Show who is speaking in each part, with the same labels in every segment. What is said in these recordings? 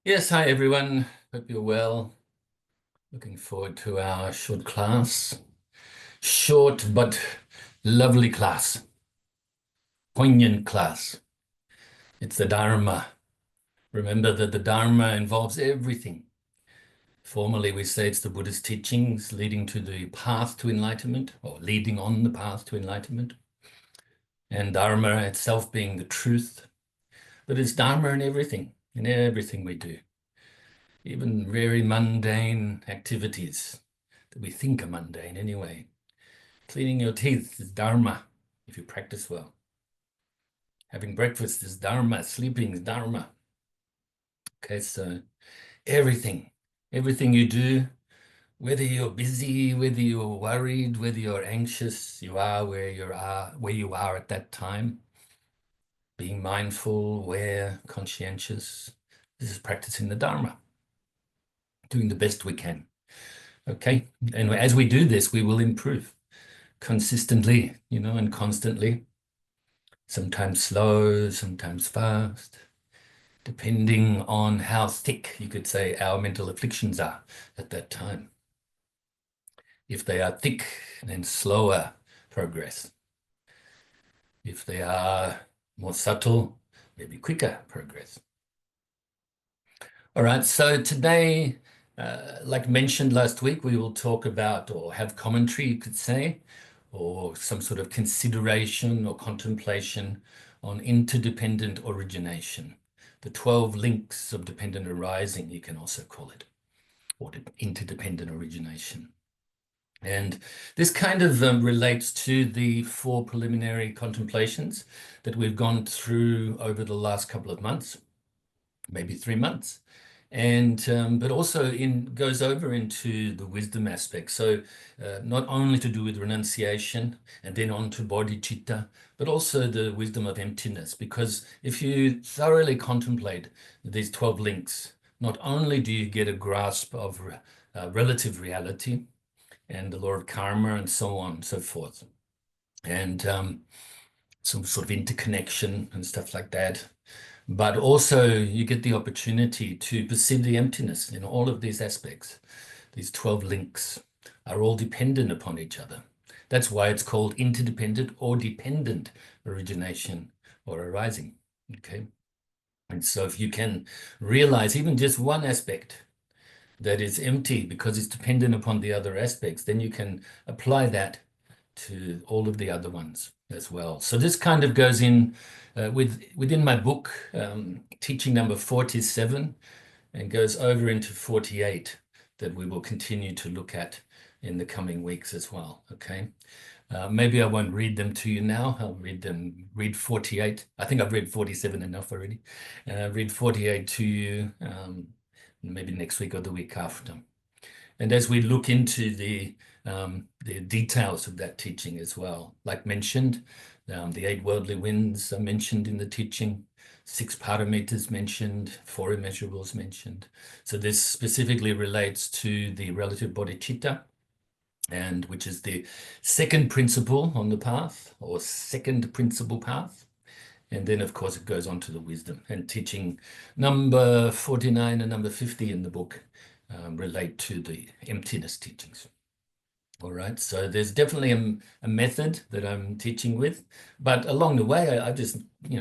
Speaker 1: Yes, hi everyone. Hope you're well. Looking forward to our short class. Short but lovely class. Poignant class. It's the Dharma. Remember that the Dharma involves everything. Formally, we say it's the Buddhist teachings leading to the path to enlightenment, or leading on the path to enlightenment. And Dharma itself being the truth. But it's Dharma in everything we do. Even very mundane activities that we think are mundane anyway. Cleaning your teeth is Dharma if you practice well. Having breakfast is Dharma. Sleeping is Dharma. Okay, so everything you do, whether you're busy, whether you're worried, whether you're anxious, you are where you are at that time. Being mindful, aware, conscientious. This is practicing the Dharma. Doing the best we can. Okay, and as we do this, we will improve consistently, and constantly. Sometimes slow, sometimes fast, depending on how thick, you could say, our mental afflictions are at that time. If they are thick, then slower progress. If they are more subtle, maybe quicker progress. All right, so today, like mentioned last week, we will talk about, or have commentary, you could say, or some sort of consideration or contemplation on interdependent origination. The 12 links of dependent arising, you can also call it, or interdependent origination. And this kind of relates to the 4 preliminary contemplations that we've gone through over the last couple of months, maybe 3 months. And but also goes over into the wisdom aspect. So not only to do with renunciation and then on to bodhicitta, but also the wisdom of emptiness. Because if you thoroughly contemplate these 12 links, not only do you get a grasp of relative reality and the law of karma and so on and so forth, and some sort of interconnection and stuff like that. But also you get the opportunity to perceive the emptiness in all of these aspects. These 12 links are all dependent upon each other. That's why it's called interdependent or dependent origination or arising. Okay. And so if you can realize even just one aspect that is empty because it's dependent upon the other aspects, then you can apply that to all of the other ones as well. So this kind of goes in within my book, teaching number 47, and goes over into 48 that we will continue to look at in the coming weeks as well. Okay. Maybe I won't read them to you now. I'll read 48. I think I've read 47 enough already. Read 48 to you maybe next week or the week after. And as we look into the details of that teaching as well, like mentioned, the 8 worldly winds are mentioned in the teaching, 6 paramitas mentioned, 4 immeasurables mentioned. So this specifically relates to the relative bodhicitta, and which is the second principle on the path, or second principle path. And then, of course, it goes on to the wisdom. And teaching number 49 and number 50 in the book relate to the emptiness teachings. All right, so there's definitely a method that I'm teaching with, but along the way, I just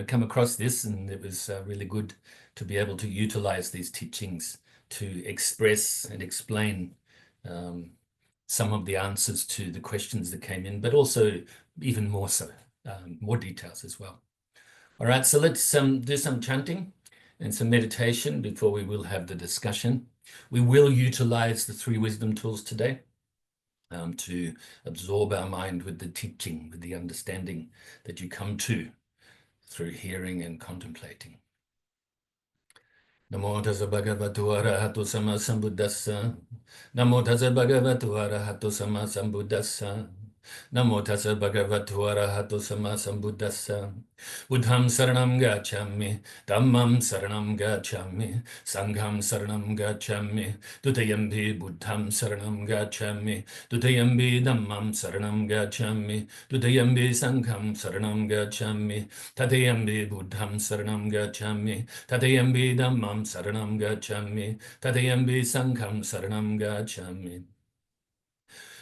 Speaker 1: come across this, and it was really good to be able to utilize these teachings to express and explain some of the answers to the questions that came in, but also even more so, more details as well. All right, so let's do some chanting and some meditation before we will have the discussion. We will utilize the 3 wisdom tools today to absorb our mind with the teaching, with the understanding that you come to through hearing and contemplating. Namo Tassa Bhagavato Arahato Sambuddhassa. Namo Tassa Bhagavato Arahato Sambuddhassa. Namo Tassa Bhagavato Arahato Samma Sambuddhassa. Buddham saranam gacchami, Dhammam saranam gacchami, Sangham saranam gacchami, Dutiyampi Buddham saranam gacchami, Dutiyampi Dhammam saranam gacchami, Dutiyampi Sangham saranam gacchami, Tatiyampi Buddham saranam gacchami, Tatiyampi Dhammam saranam gacchami, Tatiyampi Sangham saranam gacchami.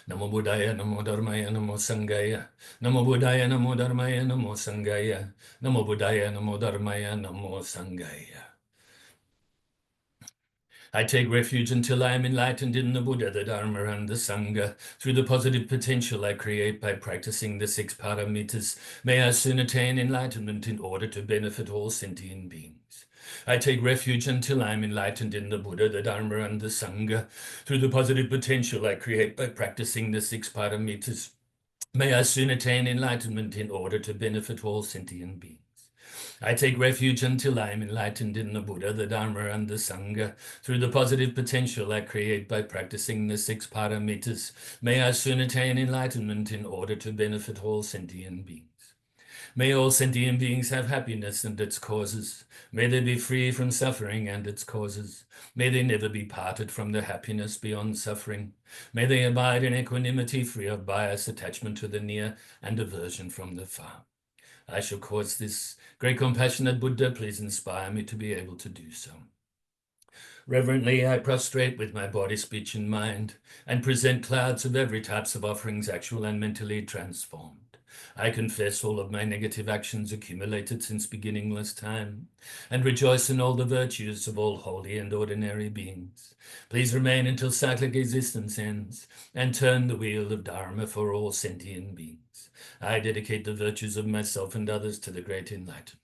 Speaker 1: Namo Buddhaya, Namo Dharmaya, Namo Sanghaya. Namo Buddhaya, Namo Dharmaya, Namo Sanghaya. Namo Buddhaya, Namo Dharmaya, Namo Sanghaya. I take refuge until I am enlightened in the Buddha, the Dharma, and the Sangha. Through the positive potential I create by practicing the 6 paramitas, may I soon attain enlightenment in order to benefit all sentient beings. I take refuge until I am enlightened in the Buddha, the Dharma, and the Sangha. Through the positive potential I create by practicing the 6 paramitas, may I soon attain enlightenment in order to benefit all sentient beings. I take refuge until I am enlightened in the Buddha, the Dharma, and the Sangha. Through the positive potential I create by practicing the 6 paramitas, may I soon attain enlightenment in order to benefit all sentient beings. May all sentient beings have happiness and its causes. May they be free from suffering and its causes. May they never be parted from their happiness beyond suffering. May they abide in equanimity, free of bias, attachment to the near, and aversion from the far. I shall cause this great compassionate Buddha, please inspire me to be able to do so. Reverently, I prostrate with my body, speech, and mind, and present clouds of every types of offerings, actual and mentally transformed. I confess all of my negative actions accumulated since beginningless time, and rejoice in all the virtues of all holy and ordinary beings. Please remain until cyclic existence ends, and turn the wheel of Dharma for all sentient beings. I dedicate the virtues of myself and others to the great enlightenment.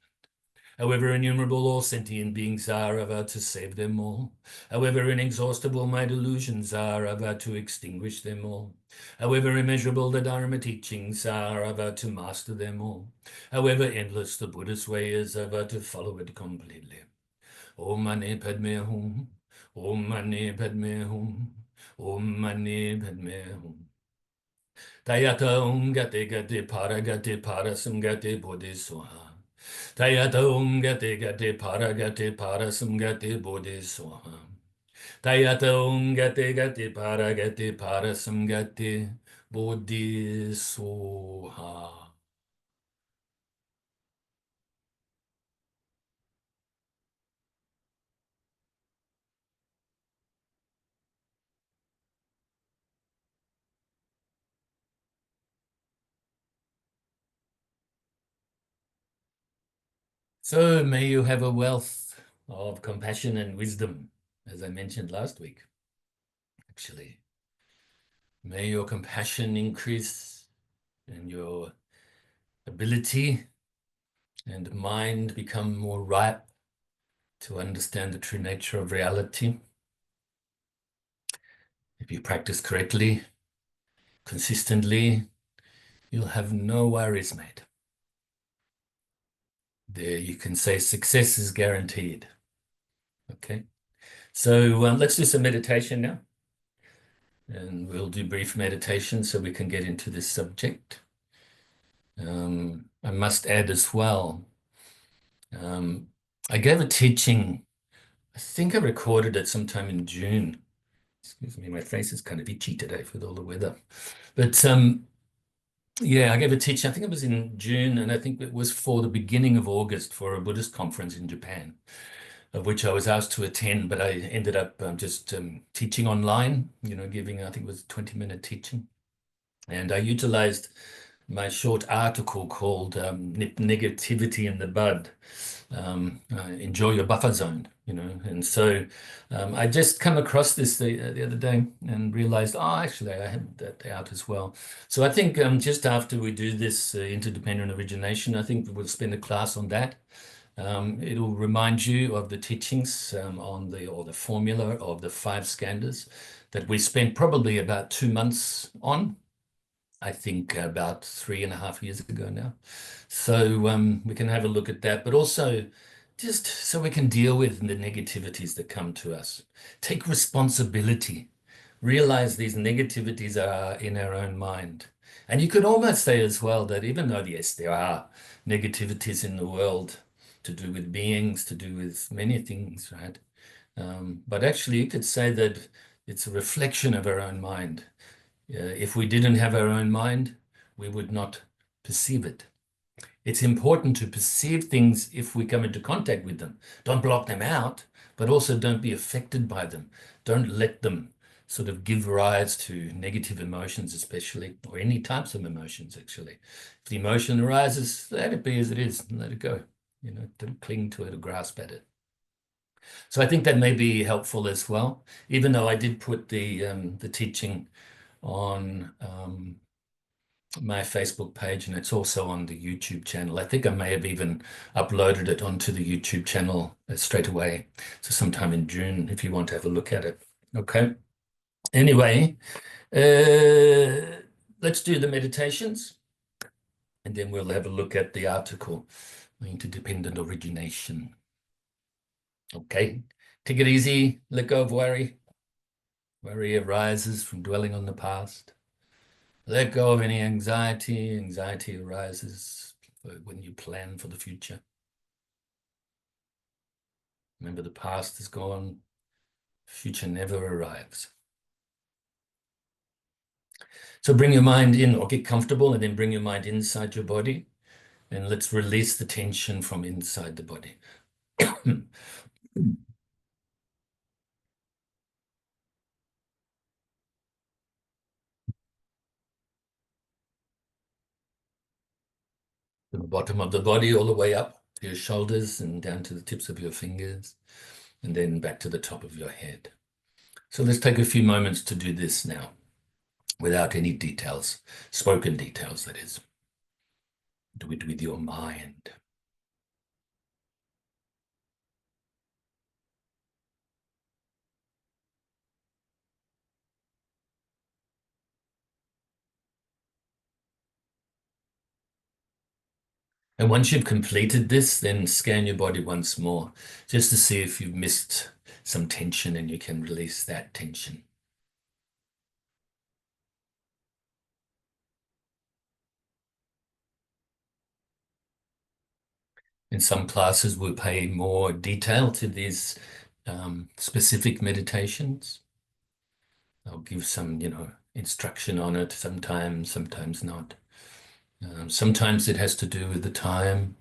Speaker 1: However innumerable all sentient beings are, I vow to save them all. However inexhaustible my delusions are, I vow to extinguish them all. However immeasurable the Dharma teachings are, I vow to master them all. However endless the Buddhist way is, I vow to follow it completely. Om Mani Padme Hum. Om Mani Padme Hum. Om Mani Padme Hum. Tayata Om Gate Gate Para Samgate Bodhisoha. Tayata Om Gate Gate Para Samgate Bodhisoha. Tayata Om Gate Gate Para Samgate Bodhisoha. So may you have a wealth of compassion and wisdom, as I mentioned last week, actually. May your compassion increase and your ability and mind become more ripe to understand the true nature of reality. If you practice correctly, consistently, you'll have no worries, mate. There you can say success is guaranteed. Okay, so let's do some meditation now. And we'll do brief meditation so we can get into this subject. I must add as well, I gave a teaching, I think I recorded it sometime in June. Excuse me, my face is kind of itchy today with all the weather. But yeah, I gave a teaching, I think it was in June, and I think it was for the beginning of August for a Buddhist conference in Japan, of which I was asked to attend, but I ended up just teaching online, giving, I think it was 20-minute teaching. And I utilized my short article called Negativity in the Bud, Enjoy Your Buffer Zone, And so I just come across this the other day and realized, actually, I had that out as well. So I think just after we do this Interdependent Origination, I think we'll spend a class on that. It'll remind you of the teachings on the formula of the 5 skandhas that we spent probably about 2 months on. I think about 3.5 years ago now. So we can have a look at that, but also just so we can deal with the negativities that come to us. Take responsibility. Realize these negativities are in our own mind And you could almost say as well that even though, yes, there are negativities in the world to do with beings, to do with many things, right? But actually, you could say that it's a reflection of our own mind. If we didn't have our own mind, we would not perceive it. It's important to perceive things if we come into contact with them. Don't block them out, but also don't be affected by them. Don't let them sort of give rise to negative emotions, especially, or any types of emotions, actually. If the emotion arises, let it be as it is and let it go. Don't cling to it or grasp at it. So I think that may be helpful as well, even though I did put the teaching on my Facebook page, and it's also on the YouTube channel. I think I may have even uploaded it onto the YouTube channel straight away. So sometime in June, if you want to have a look at it. Okay. Anyway, let's do the meditations, and then we'll have a look at the article, Interdependent Origination. Okay. Take it easy. Let go of worry. Worry arises from dwelling on the past. Let go of any anxiety. Anxiety arises when you plan for the future. Remember, the past is gone. Future never arrives. So bring your mind in, or get comfortable, and then bring your mind inside your body. And let's release the tension from inside the body. From the bottom of the body all the way up to your shoulders and down to the tips of your fingers, and then back to the top of your head. So let's take a few moments to do this now, without any details, spoken details, that is. Do it with your mind. And once you've completed this, then scan your body once more, just to see if you've missed some tension and you can release that tension. In some classes, we'll pay more detail to these specific meditations. I'll give some, instruction on it sometimes, sometimes not. Sometimes it has to do with the time,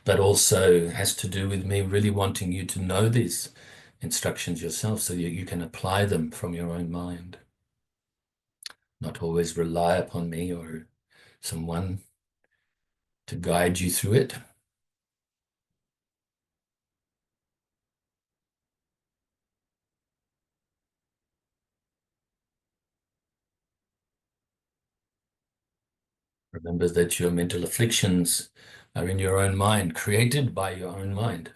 Speaker 1: but also has to do with me really wanting you to know these instructions yourself so that you can apply them from your own mind. Not always rely upon me or someone to guide you through it. Remember that your mental afflictions are in your own mind, created by your own mind.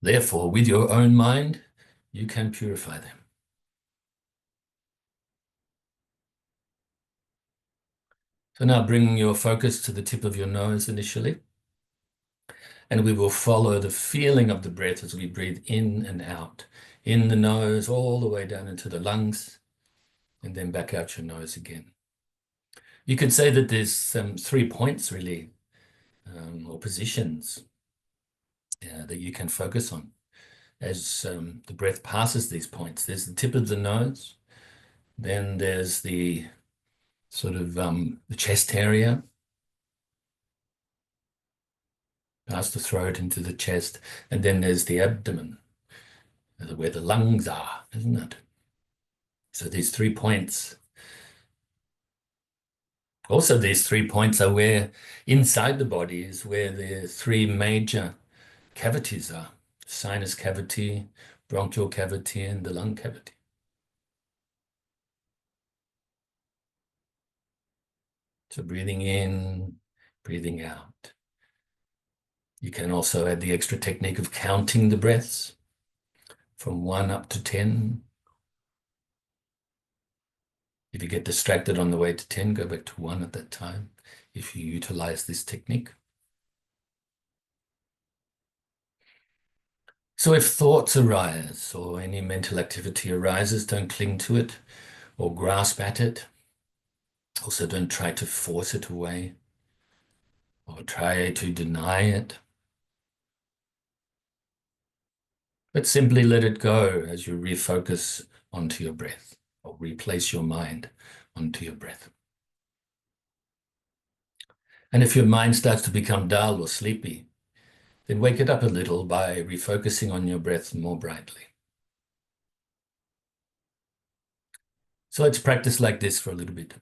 Speaker 1: Therefore, with your own mind, you can purify them. So now bring your focus to the tip of your nose initially, and we will follow the feeling of the breath as we breathe in and out. In the nose, all the way down into the lungs, and then back out your nose again. You could say that there's 3 points really, or positions that you can focus on as the breath passes these points. There's the tip of the nose, then there's the sort of the chest area, past the throat into the chest, and then there's the abdomen, where the lungs are, isn't it? So these 3 points. Also, these 3 points are where inside the body is where the 3 major cavities are: sinus cavity, bronchial cavity, and the lung cavity. So breathing in, breathing out. You can also add the extra technique of counting the breaths from 1 up to 10. If you get distracted on the way to 10, go back to 1 at that time, if you utilize this technique. So if thoughts arise or any mental activity arises, don't cling to it or grasp at it. Also, don't try to force it away or try to deny it, but simply let it go as you refocus onto your breath or replace your mind onto your breath. And if your mind starts to become dull or sleepy, then wake it up a little by refocusing on your breath more brightly. So let's practice like this for a little bit.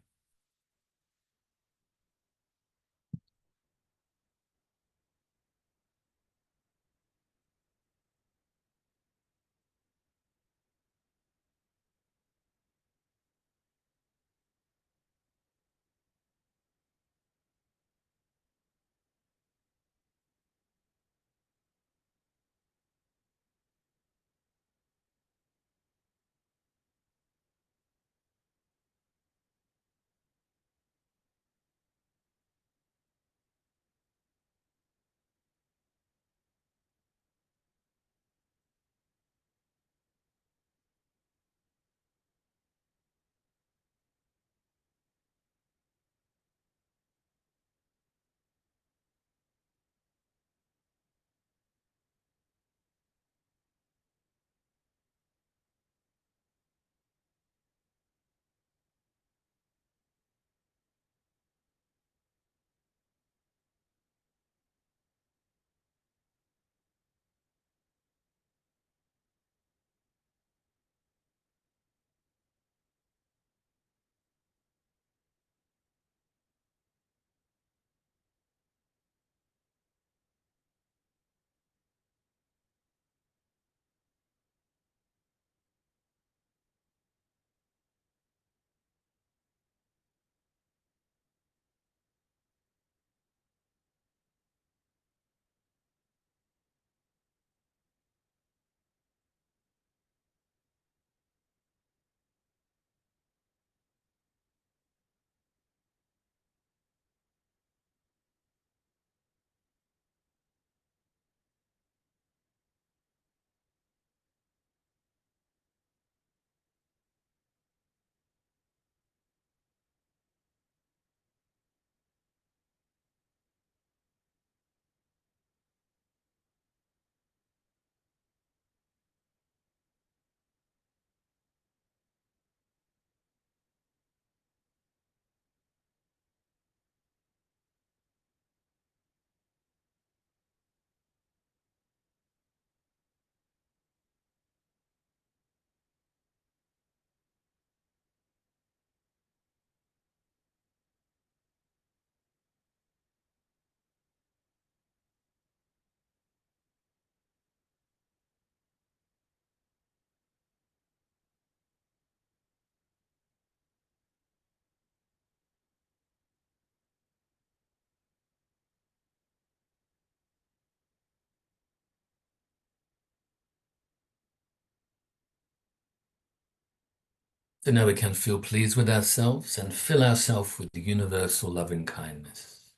Speaker 1: So now we can feel pleased with ourselves and fill ourselves with the universal loving kindness.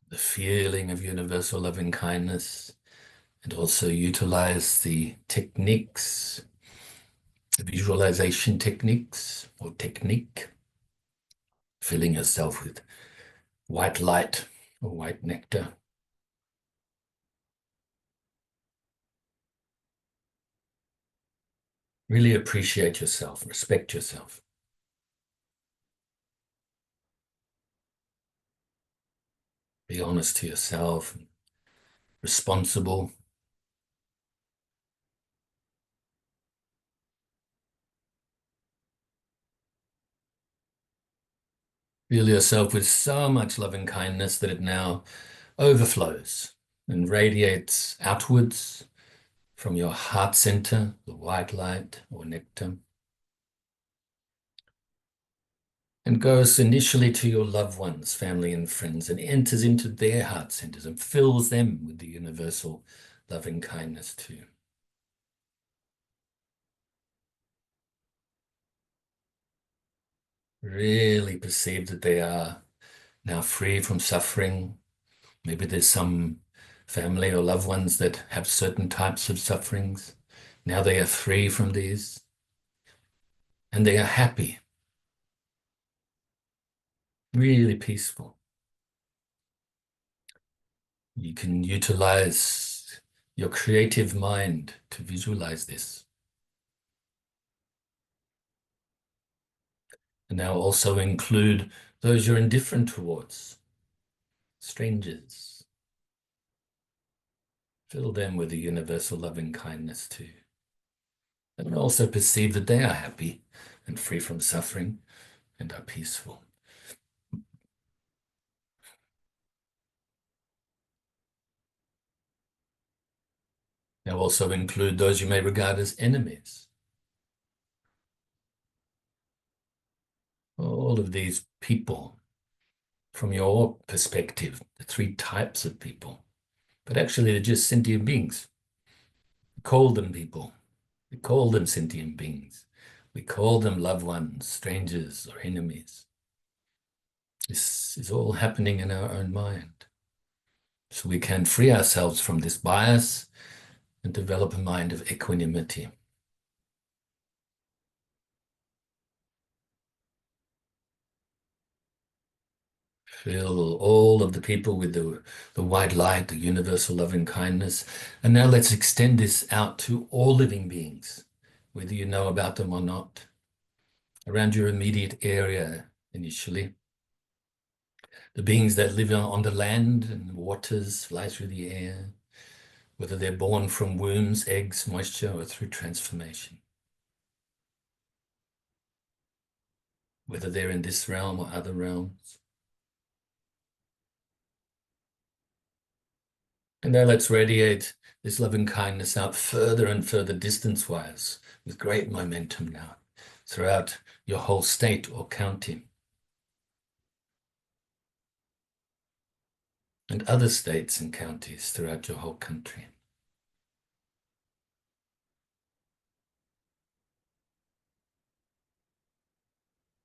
Speaker 1: The feeling of universal loving kindness, and also utilize the techniques, the visualization techniques or technique, filling yourself with white light or white nectar. Really appreciate yourself, respect yourself. Be honest to yourself, responsible. Feel yourself with so much loving kindness that it now overflows and radiates outwards from your heart center, the white light or nectar, and goes initially to your loved ones, family and friends, and enters into their heart centers and fills them with the universal loving kindness too. Really perceive that they are now free from suffering. Maybe there's some family or loved ones that have certain types of sufferings. Now they are free from these. and they are happy, really peaceful. You can utilize your creative mind to visualize this. And now also include those you're indifferent towards, strangers. Fill them with the universal loving kindness too. And also perceive that they are happy and free from suffering and are peaceful. Now also include those you may regard as enemies. All of these people, from your perspective, the three types of people, but actually they're just sentient beings. We call them people. We call them sentient beings. We call them loved ones, strangers, or enemies. This is all happening in our own mind. So we can free ourselves from this bias and develop a mind of equanimity. Fill all of the people with the white light, the universal loving kindness. And now let's extend this out to all living beings, whether you know about them or not, around your immediate area initially. The beings that live on the land and waters, fly through the air, whether they're born from wombs, eggs, moisture, or through transformation. Whether they're in this realm or other realms. And now let's radiate this loving kindness out further and further distance-wise with great momentum now throughout your whole state or county. And other states and counties throughout your whole country.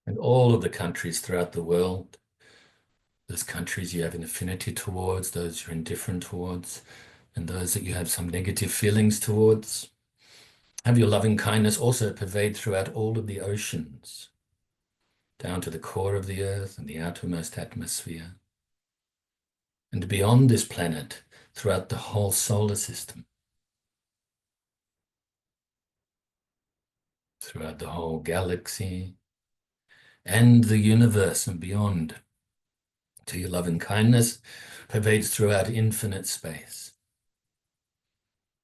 Speaker 1: And all of the countries throughout the world, those countries you have an affinity towards, those you're indifferent towards, and those that you have some negative feelings towards. Have your loving kindness also pervade throughout all of the oceans, down to the core of the earth and the outermost atmosphere, and beyond this planet, throughout the whole solar system, throughout the whole galaxy, and the universe and beyond. To your loving kindness pervades throughout infinite space.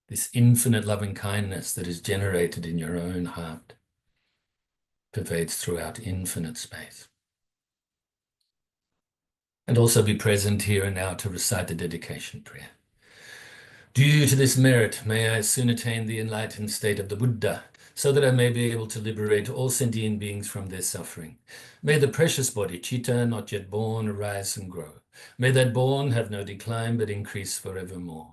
Speaker 1: This infinite loving kindness that is generated in your own heart pervades throughout infinite space. And also be present here and now to recite the dedication prayer. Due to this merit, may I soon attain the enlightened state of the Buddha, so that I may be able to liberate all sentient beings from their suffering. May the precious bodhicitta, not yet born, arise and grow. May that born have no decline, but increase forevermore.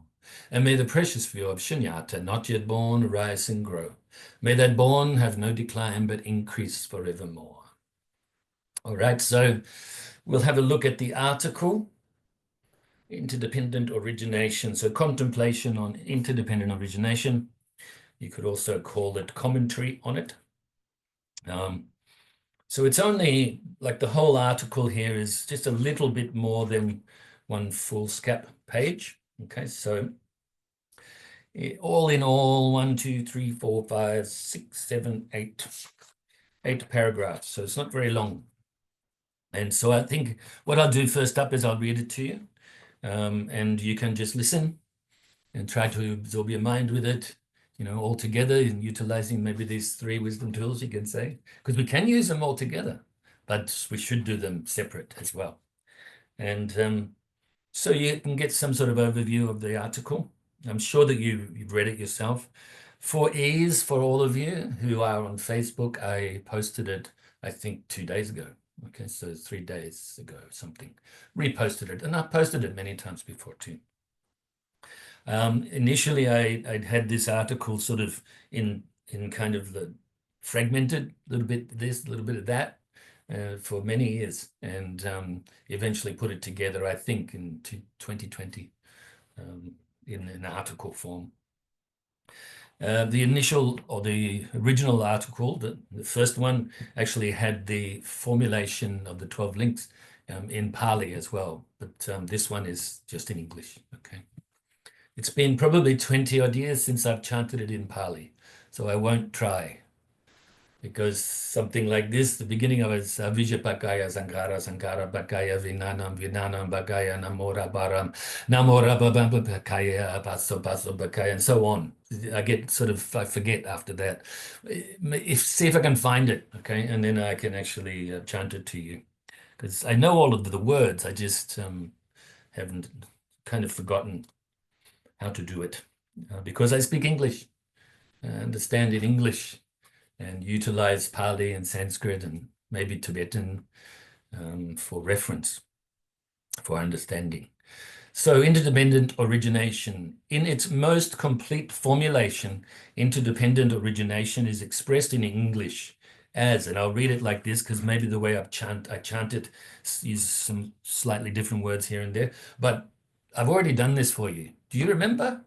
Speaker 1: And may the precious view of shunyata, not yet born, arise and grow. May that born have no decline, but increase forevermore. All right, so we'll have a look at the article, Interdependent Origination. So contemplation on interdependent origination. You could also call it commentary on it. So it's only, like the whole article here is just a little bit more than one foolscap page. Okay, so all in all, 1, 2, 3, 4, 5, 6, 7, 8 paragraphs. So it's not very long. And so I think what I'll do first up is I'll read it to you. And you can just listen and try to absorb your mind with it, you know, all together, and utilizing maybe these 3 wisdom tools, you can say, because we can use them all together, but we should do them separate as well. And so you can get some sort of overview of the article. I'm sure that you've read it yourself. For ease, for all of you who are on Facebook, I posted it, I think 2 days ago. Okay, so 3 days ago, something. Reposted it, and I've posted it many times before too. Initially, I'd had this article sort of in kind of the fragmented, a little bit this, a little bit of that, for many years, and eventually put it together, I think, in 2020 in an article form. The initial or the original article, the first one, actually had the formulation of the 12 links in Pali as well, but this one is just in English. Okay, it's been probably 20 odd years since I've chanted it in Pali, so I won't try. Because something like this, the beginning of it is Vijapakaya Sankara Sankara Bakaya Vinanam Vinanam Bakaya Namora Baram Namora Bakaya Baso Baso Bakaya and so on. I get sort of, I forget after that. See if I can find it, okay, and then I can actually chant it to you. Because I know all of the words, I just haven't kind of forgotten how to do it. Because I speak English, I understand in English, and utilize Pali and Sanskrit and maybe Tibetan for reference, for understanding. So interdependent origination. In its most complete formulation, interdependent origination is expressed in English as, and I'll read it like this because maybe the way I chant it uses some slightly different words here and there, but I've already done this for you. Do you remember?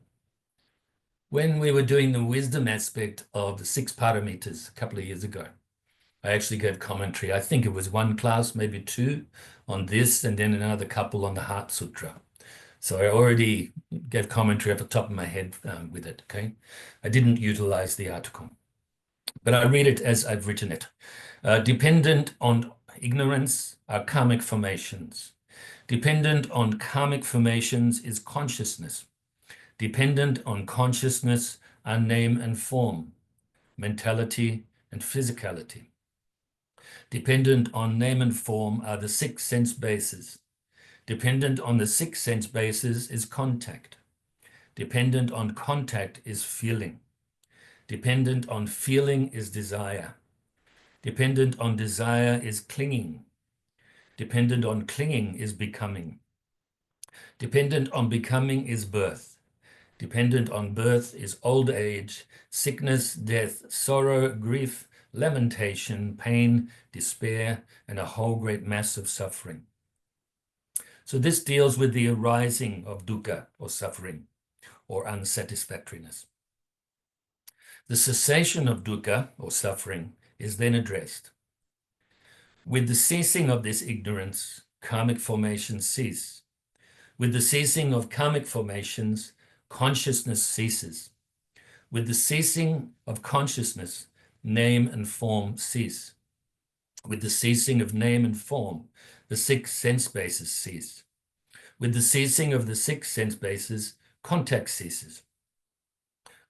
Speaker 1: When we were doing the wisdom aspect of the 6 paramitas a couple of years ago, I actually gave commentary. I think it was 1 class, maybe 2 on this, and then another couple on the Heart Sutra. So I already gave commentary off the top of my head with it, okay? I didn't utilize the article, but I read it as I've written it. Dependent on ignorance are karmic formations. Dependent on karmic formations is consciousness. Dependent on consciousness are name and form, mentality and physicality. Dependent on name and form are the 6 sense bases. Dependent on the 6 sense bases is contact. Dependent on contact is feeling. Dependent on feeling is desire. Dependent on desire is clinging. Dependent on clinging is becoming. Dependent on becoming is birth. Dependent on birth is old age, sickness, death, sorrow, grief, lamentation, pain, despair, and a whole great mass of suffering. So this deals with the arising of dukkha or suffering or unsatisfactoriness. The cessation of dukkha or suffering is then addressed. With the ceasing of this ignorance, karmic formations cease. With the ceasing of karmic formations, consciousness ceases. With the ceasing of consciousness, name and form cease. With the ceasing of name and form, the 6 sense bases cease. With the ceasing of the 6 sense bases, contact ceases.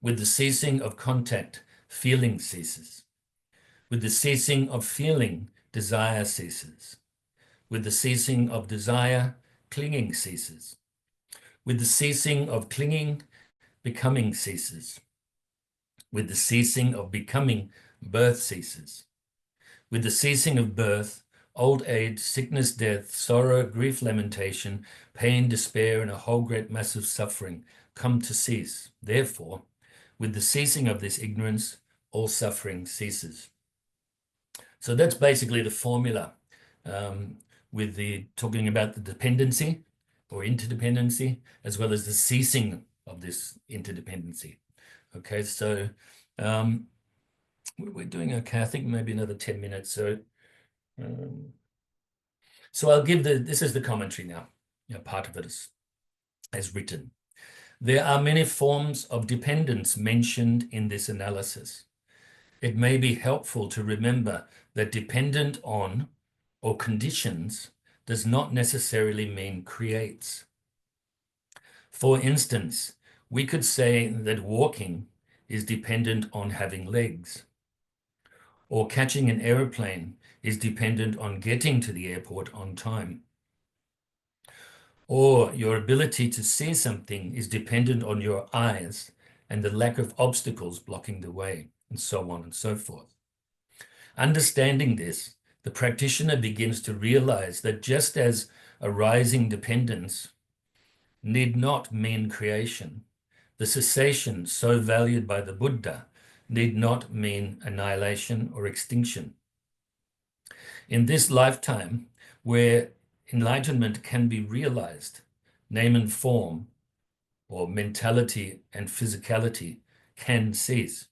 Speaker 1: With the ceasing of contact, feeling ceases. With the ceasing of feeling, desire ceases. With the ceasing of desire, clinging ceases. With the ceasing of clinging, becoming ceases. With the ceasing of becoming, birth ceases. With the ceasing of birth, old age, sickness, death, sorrow, grief, lamentation, pain, despair, and a whole great mass of suffering come to cease. Therefore, with the ceasing of this ignorance, all suffering ceases. So that's basically the formula with the talking about the dependency or interdependency, as well as the ceasing of this interdependency. Okay, so we're doing okay. I think maybe another 10 minutes. So I'll give this is the commentary now. Part of it is as written. There are many forms of dependence mentioned in this analysis. It may be helpful to remember that dependent on or conditions does not necessarily mean creates. For instance, we could say that walking is dependent on having legs, or catching an aeroplane is dependent on getting to the airport on time, or your ability to see something is dependent on your eyes and the lack of obstacles blocking the way, and so on and so forth. Understanding this, the practitioner begins to realize that just as arising dependence need not mean creation, the cessation so valued by the Buddha need not mean annihilation or extinction. In this lifetime, where enlightenment can be realized, name and form, or mentality and physicality, can cease.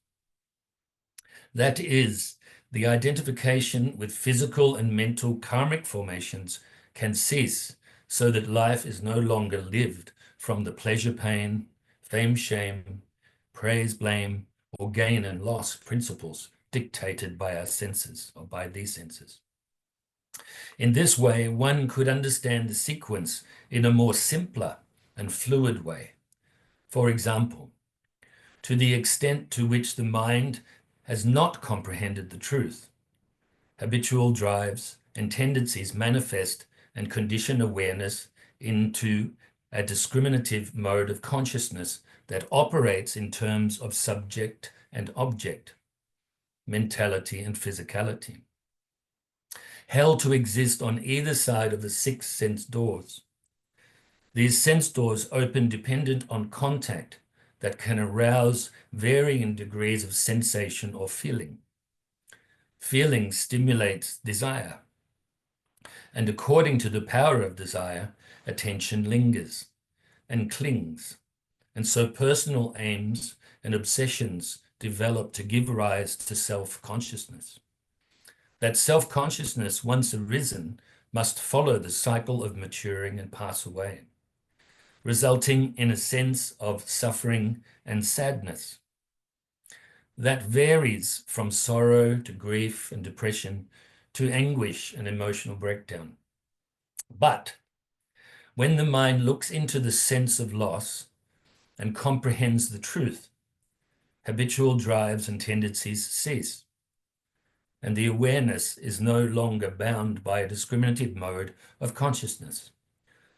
Speaker 1: That is, the identification with physical and mental karmic formations can cease, so that life is no longer lived from the pleasure-pain, fame-shame, praise-blame, or gain and loss principles dictated by our senses, or by these senses. In this way, one could understand the sequence in a more simpler and fluid way. For example, to the extent to which the mind has not comprehended the truth, habitual drives and tendencies manifest and condition awareness into a discriminative mode of consciousness that operates in terms of subject and object, mentality and physicality, held to exist on either side of the 6 sense doors. These sense doors open dependent on contact that can arouse varying degrees of sensation or feeling. Feeling stimulates desire, and according to the power of desire, attention lingers and clings, and so personal aims and obsessions develop to give rise to self-consciousness. That self-consciousness, once arisen, must follow the cycle of maturing and pass away, resulting in a sense of suffering and sadness that varies from sorrow to grief and depression to anguish and emotional breakdown. But when the mind looks into the sense of loss and comprehends the truth, habitual drives and tendencies cease, and the awareness is no longer bound by a discriminative mode of consciousness,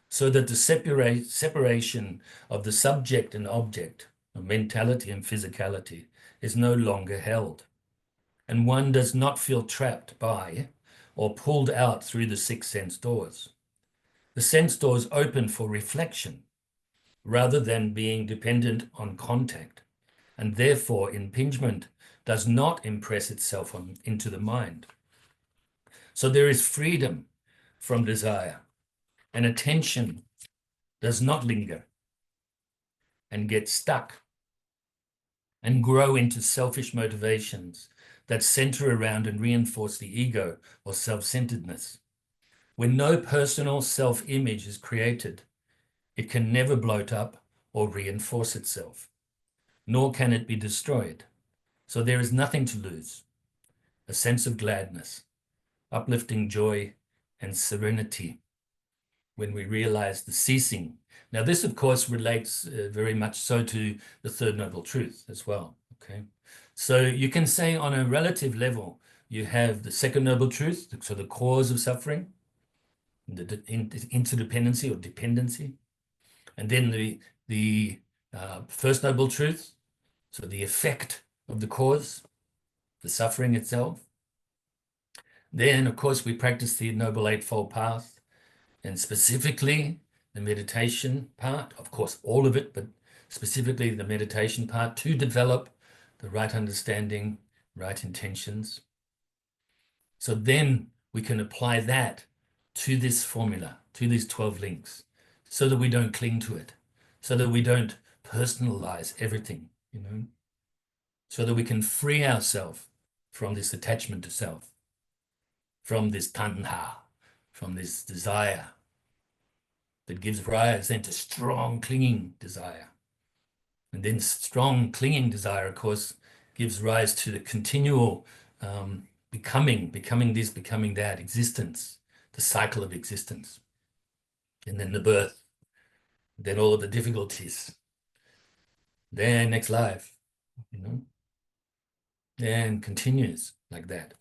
Speaker 1: so that the separation of the subject and object, of mentality and physicality, is no longer held, and one does not feel trapped by or pulled out through the 6 sense doors. The sense doors open for reflection rather than being dependent on contact, and therefore impingement does not impress itself into the mind. So there is freedom from desire, and attention does not linger and get stuck and grow into selfish motivations that center around and reinforce the ego or self-centeredness. When no personal self-image is created, it can never bloat up or reinforce itself, nor can it be destroyed. So there is nothing to lose, a sense of gladness, uplifting joy and serenity when we realize the ceasing. Now this, of course, relates very much so to the Third Noble Truth as well, okay? So you can say on a relative level, you have the Second Noble Truth, so the cause of suffering, the interdependency or dependency, and then the First Noble Truth, so the effect of the cause, the suffering itself. Then, of course, we practice the Noble Eightfold Path, and specifically the meditation part, of course, all of it, but specifically the meditation part to develop the right understanding, right intentions. So then we can apply that to this formula, to these 12 links, so that we don't cling to it, so that we don't personalize everything, you know, so that we can free ourselves from this attachment to self, from this tanha, from this desire that gives rise then to strong clinging desire. And then strong clinging desire, of course, gives rise to the continual becoming this, becoming that, existence, the cycle of existence. And then the birth, then all of the difficulties, then next life, you know, and continues like that.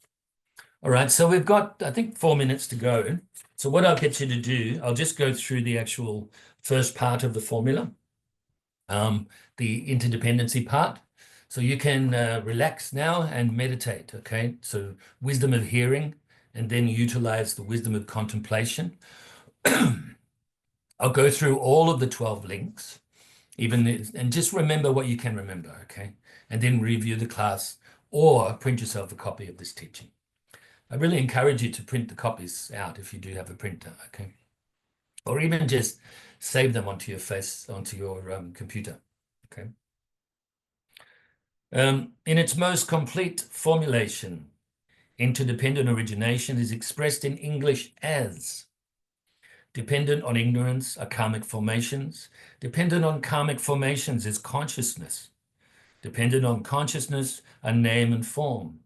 Speaker 1: All right, so we've got, I think, 4 minutes to go. So what I'll get you to do, I'll just go through the actual first part of the formula, the interdependency part. So you can relax now and meditate, okay? So wisdom of hearing, and then utilize the wisdom of contemplation. I'll go through all of the 12 links, and just remember what you can remember, okay? And then review the class or print yourself a copy of this teaching. I really encourage you to print the copies out if you do have a printer, okay? Or even just save them onto your computer, okay? In its most complete formulation, interdependent origination is expressed in English as dependent on ignorance are karmic formations. Dependent on karmic formations is consciousness. Dependent on consciousness are name and form,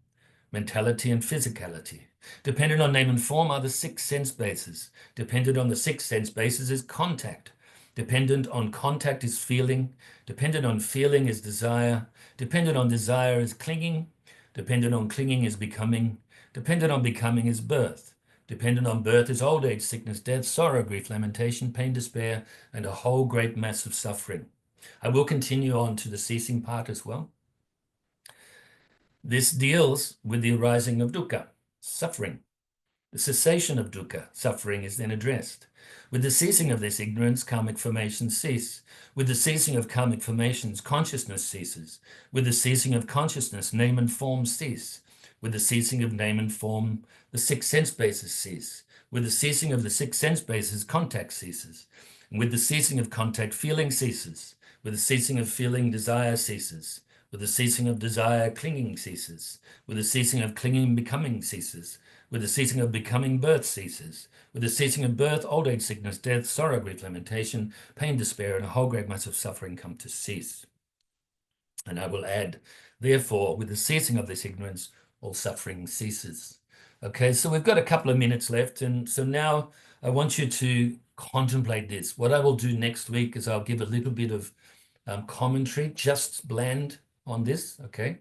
Speaker 1: mentality and physicality. Dependent on name and form are the six sense bases. Dependent on the six sense bases is contact. Dependent on contact is feeling. Dependent on feeling is desire. Dependent on desire is clinging. Dependent on clinging is becoming. Dependent on becoming is birth. Dependent on birth is old age, sickness, death, sorrow, grief, lamentation, pain, despair, and a whole great mass of suffering. I will continue on to the ceasing part as well. This deals with the arising of dukkha, suffering. The cessation of dukkha, suffering, is then addressed. With the ceasing of this ignorance, karmic formations cease. With the ceasing of karmic formations, consciousness ceases. With the ceasing of consciousness, name and form cease. With the ceasing of name and form, the six sense bases cease. With the ceasing of the six sense bases, contact ceases. And with the ceasing of contact, feeling ceases. With the ceasing of feeling, desire ceases. With the ceasing of desire, clinging ceases. With the ceasing of clinging, becoming ceases. With the ceasing of becoming, birth ceases. With the ceasing of birth, old age, sickness, death, sorrow, grief, lamentation, pain, despair, and a whole great mass of suffering come to cease. And I will add, therefore, with the ceasing of this ignorance, all suffering ceases. Okay, so we've got a couple of minutes left. And so now I want you to contemplate this. What I will do next week is I'll give a little bit of commentary, just bland on this, okay?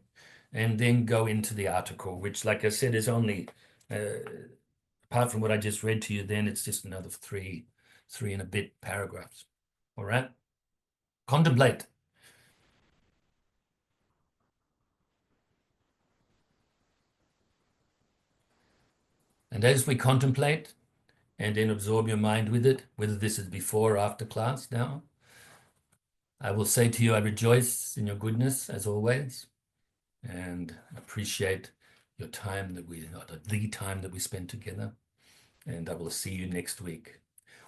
Speaker 1: And then go into the article, which, like I said, is only, apart from what I just read to you, then it's just another three and a bit paragraphs. All right? Contemplate. And as we contemplate and then absorb your mind with it, whether this is before or after class now, I will say to you, I rejoice in your goodness as always, and appreciate your time that the time that we spend together. And I will see you next week.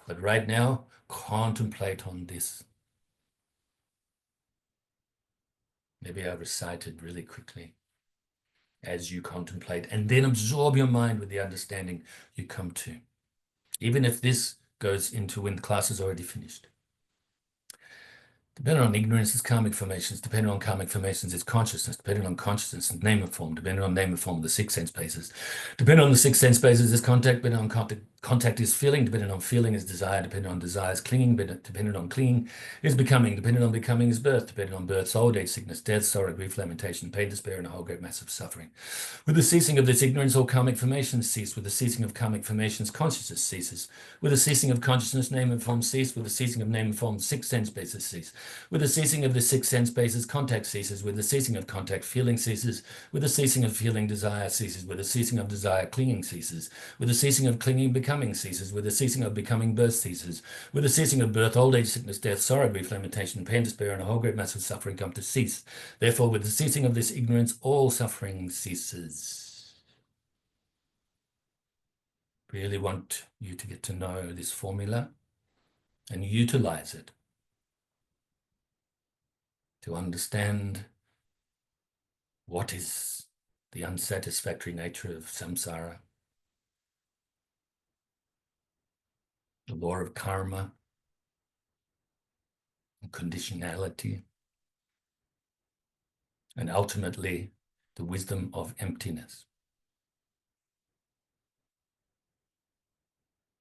Speaker 1: But right now, contemplate on this. Maybe I recite it really quickly as you contemplate, and then absorb your mind with the understanding you come to. Even if this goes into when the class is already finished. Depending on ignorance is karmic formations. Depending on karmic formations is consciousness. Depending on consciousness is name and form. Depending on name and form, the six sense bases. Depending on the six sense bases is contact. Depending on contact is feeling. Depending on feeling is desire. Depending on desire is clinging. Depending on clinging is becoming. Depending on becoming is birth. Depending on birth, old age, sickness, death, sorrow, grief, lamentation, pain, despair, and a whole great mass of suffering. With the ceasing of this ignorance, all karmic formations cease. With the ceasing of karmic formations, consciousness ceases. With the ceasing of consciousness, name and form cease. With the ceasing of name and form, six sense bases cease. With the ceasing of the six sense bases, contact ceases. With the ceasing of contact, feeling ceases. With the ceasing of feeling, desire ceases. With the ceasing of desire, clinging ceases. With the ceasing of clinging, becoming ceases. With the ceasing of becoming, birth ceases. With the ceasing of birth, old age, sickness, death, sorrow, grief, lamentation, pain, despair, and a whole great mass of suffering come to cease. Therefore, with the ceasing of this ignorance, all suffering ceases. Really want you to get to know this formula and utilize it to understand what is the unsatisfactory nature of samsara, the law of karma, conditionality, and ultimately the wisdom of emptiness.